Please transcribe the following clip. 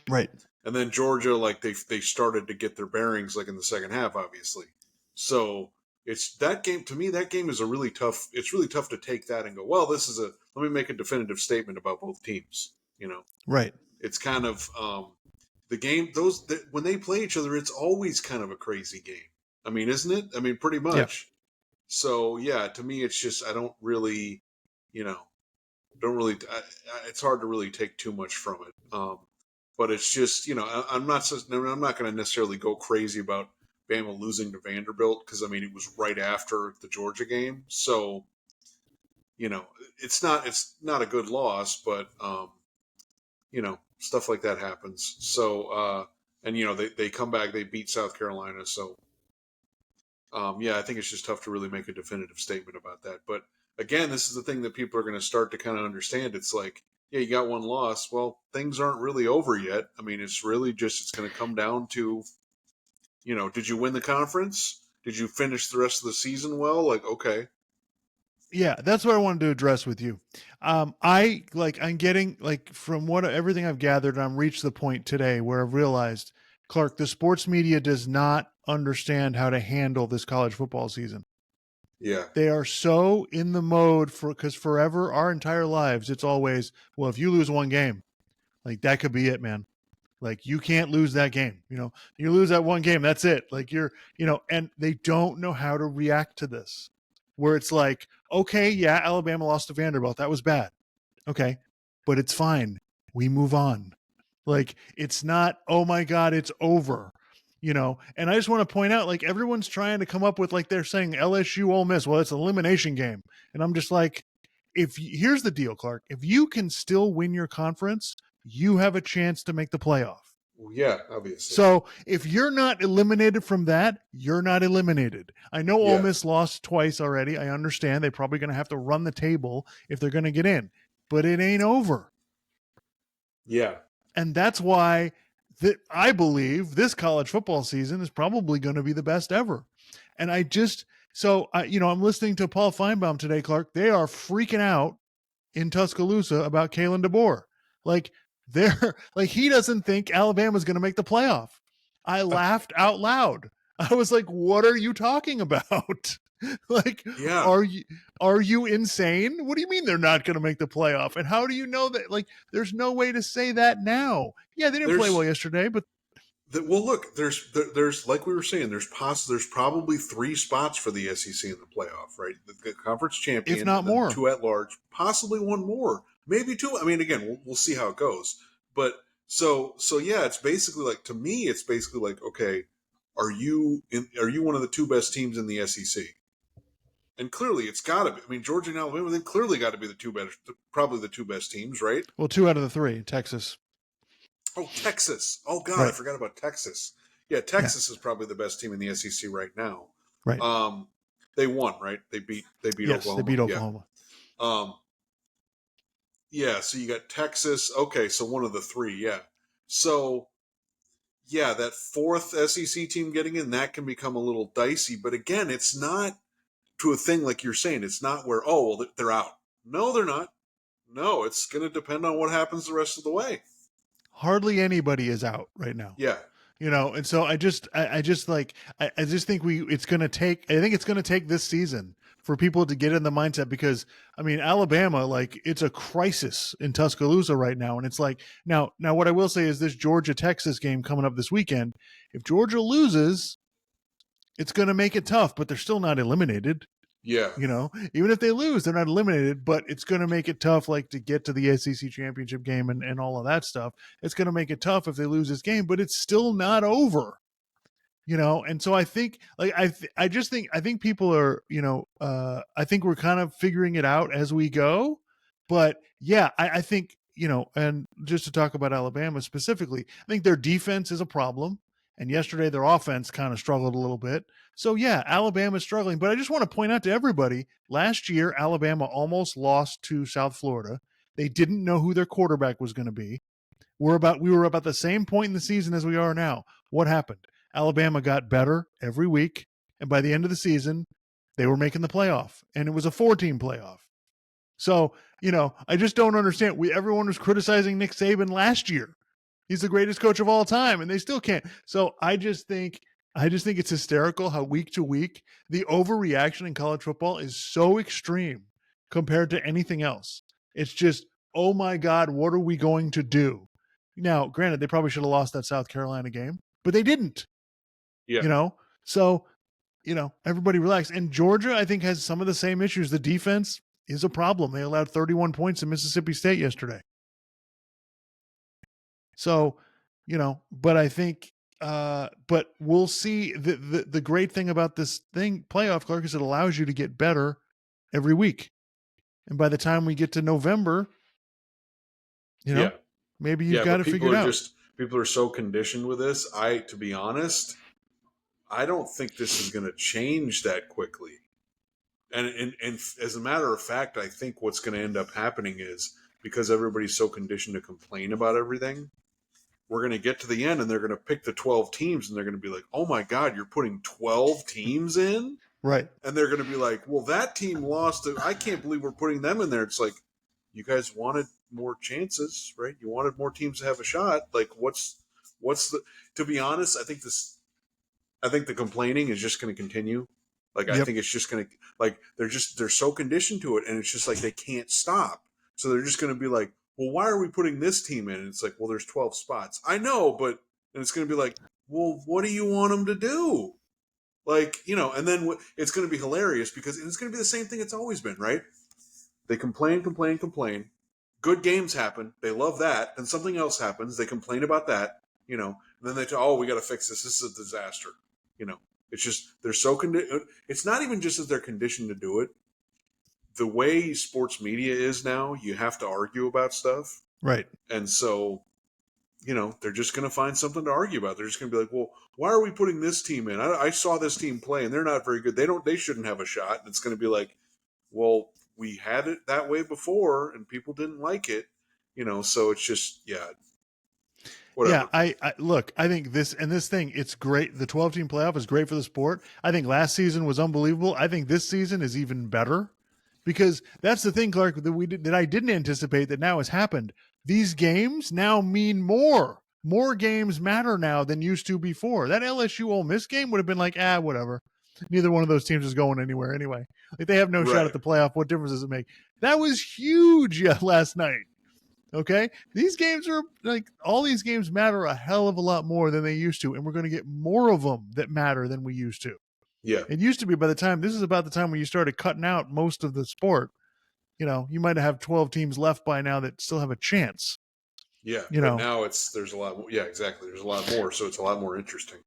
Right. And then Georgia, like they started to get their bearings like in the second half, obviously. So it's that game to me. That game is a really tough. It's really tough to take that and go, well, this is a. Let me make a definitive statement about both teams. Right. It's kind of the game. When they play each other, it's always kind of a crazy game. I mean, isn't it? I mean, pretty Yeah. much. So yeah, to me, it's just I don't really, you know, don't really. It's hard to really take too much from it. But it's just I'm not going to necessarily go crazy about Bama losing to Vanderbilt because I mean it was right after the Georgia game, so it's not a good loss, but stuff like that happens. So and they come back, they beat South Carolina, so yeah, I think it's just tough to really make a definitive statement about that. But again, this is the thing that people are going to start to kind of understand. It's like, yeah, you got one loss. Well, things aren't really over yet. I mean, it's really just it's going to come down to, did you win the conference? Did you finish the rest of the season well? Like, okay, Yeah, that's what I wanted to address with you. I'm getting like from what everything I've gathered, I'm reached the point today where I've realized, Clark, the sports media does not understand how to handle this college football season. yeah, They are so in the mode because forever, our entire lives, it's always, well, if you lose one game, like that could be it, man. Like you can't lose that game. You lose that one game, that's it. Like and they don't know how to react to this. Where it's like, okay, yeah, Alabama lost to Vanderbilt. That was bad. Okay, but it's fine. We move on. Like it's not, oh my God, it's over. And I just want to point out, like everyone's trying to come up with like they're saying LSU Ole Miss. Well, it's an elimination game. And I'm just like, here's the deal, Clark. If you can still win your conference, you have a chance to make the playoff. well, yeah, obviously, So if you're not eliminated from that, you're not eliminated. I know Ole yeah, Miss lost twice already. I understand they're probably going to have to run the table if they're going to get in, but it ain't over. yeah, And that's why I believe this college football season is probably going to be the best ever. And I'm listening to Paul Feinbaum today, Clark. They are freaking out in Tuscaloosa about Kalen DeBoer. Like they're like he doesn't think Alabama's going to make the playoff. I laughed out loud. I was like, "What are you talking about? Like, yeah. are you insane? What do you mean they're not going to make the playoff? And how do you know that? Like, there's no way to say that now. Yeah, they didn't play well There's yesterday, but well, look, there's like we were saying, there's probably three spots for the SEC in the playoff, right? The conference if champion, not and then more, two at large, possibly one more, maybe two. I mean, again, we'll see how it goes. But so yeah, it's basically like to me, it's basically like, okay, are you one of the two best teams in the SEC? And clearly, it's got to be. I mean, Georgia and Alabama, they clearly got to be the two best, probably the two best teams, right? well, 2 out of the 3, Texas, Oh, Texas. Oh God, I right? forgot about Texas. Yeah, Yeah, Texas is probably the best team in the SEC right now. right. Um, they won, right? They beat Yes, they Oklahoma. beat Yeah. Oklahoma. Um, yeah. So you got Texas. Okay, so one of the three. Yeah. So yeah, that fourth SEC team getting in that can become a little dicey. But again, it's not to a thing like you're saying. It's not where well they're out. No, they're not. No, it's going to depend on what happens the rest of the way. Hardly anybody is out right now. Yeah. And so I just think I think it's going to take this season for people to get in the mindset because I mean Alabama, like it's a crisis in Tuscaloosa right now, and it's like now what I will say is this Georgia Texas game coming up this weekend, if Georgia loses, it's going to make it tough, but they're still not eliminated. Yeah. Even if they lose, they're not eliminated, but it's going to make it tough, like to get to the SEC championship game and all of that stuff. It's going to make it tough if they lose this game, but it's still not over, And so I think, like, I think people are, I think we're kind of figuring it out as we go. But yeah, I think, and just to talk about Alabama specifically, I think their defense is a problem. And yesterday their offense kind of struggled a little bit. So yeah, Alabama's struggling. But I just want to point out to everybody, last year, Alabama almost lost to South Florida. They didn't know who their quarterback was going to be. We were about the same point in the season as we are now. What happened? Alabama got better every week, and by the end of the season, they were making the playoff, and it was a 4-team playoff. So, I just don't understand. Everyone was criticizing Nick Saban last year. He's the greatest coach of all time, and they still can't. So I just think it's hysterical how week to week the overreaction in college football is so extreme compared to anything else. It's just, oh my God, what are we going to do? Now, granted, they probably should have lost that South Carolina game, but they didn't, Yeah. you know? So, everybody relax. And Georgia, I think, has some of the same issues. The defense is a problem. They allowed 31 points in Mississippi State yesterday. So, but I think, but we'll see. The great thing about this thing, playoff, Clark, is it allows you to get better every week. And by the time we get to November, Yeah. maybe you've Yeah. got But it figured out. people are so conditioned with this. To be honest, I don't think this is going to change that quickly. And as a matter of fact, I think what's going to end up happening is because everybody's so conditioned to complain about everything, we're going to get to the end and they're going to pick the 12 teams and they're going to be like, oh my God, you're putting 12 teams in? Right. And they're going to be like, well, that team lost. I can't believe we're putting them in there. It's like, you guys wanted more chances, right? You wanted more teams to have a shot. Like, to be honest, I think the complaining is just going to continue. Like, I Yep. think it's just going to, like, they're so conditioned to it and it's just like they can't stop. So they're just going to be like, well, why are we putting this team in? And it's like, well, there's 12 spots. I know, but, and it's going to be like, well, what do you want them to do? Like, and then it's going to be hilarious because it's going to be the same thing it's always been, right? They complain, complain, complain. Good games happen. They love that. Then something else happens. They complain about that, and then they oh, we got to fix this. This is a disaster. It's just, they're so, it's not even just that they're conditioned to do it. The way sports media is now, you have to argue about stuff. Right. And so, they're just going to find something to argue about. They're just going to be like, well, why are we putting this team in? I saw this team play and they're not very good. They shouldn't have a shot. And it's going to be like, well, we had it that way before and people didn't like it, so it's just, yeah, Yeah, whatever. I look, I think this thing, it's great. The 12-team playoff is great for the sport. I think last season was unbelievable. I think this season is even better because that's the thing, Clark, that I didn't anticipate that now has happened. These games now mean more. More games matter now than used to before. That LSU Ole Miss game would have been like, whatever. Neither one of those teams is going anywhere anyway. Like they have no shot Right. at the playoff. What difference does it make? That was huge last night. Okay. These games are like all these games matter a hell of a lot more than they used to. And we're going to get more of them that matter than we used to. Yeah. It used to be this is about the time when you started cutting out most of the sport. You might have 12 teams left by now that still have a chance. Yeah. But now there's a lot more. Yeah, exactly. There's a lot more. So it's a lot more interesting.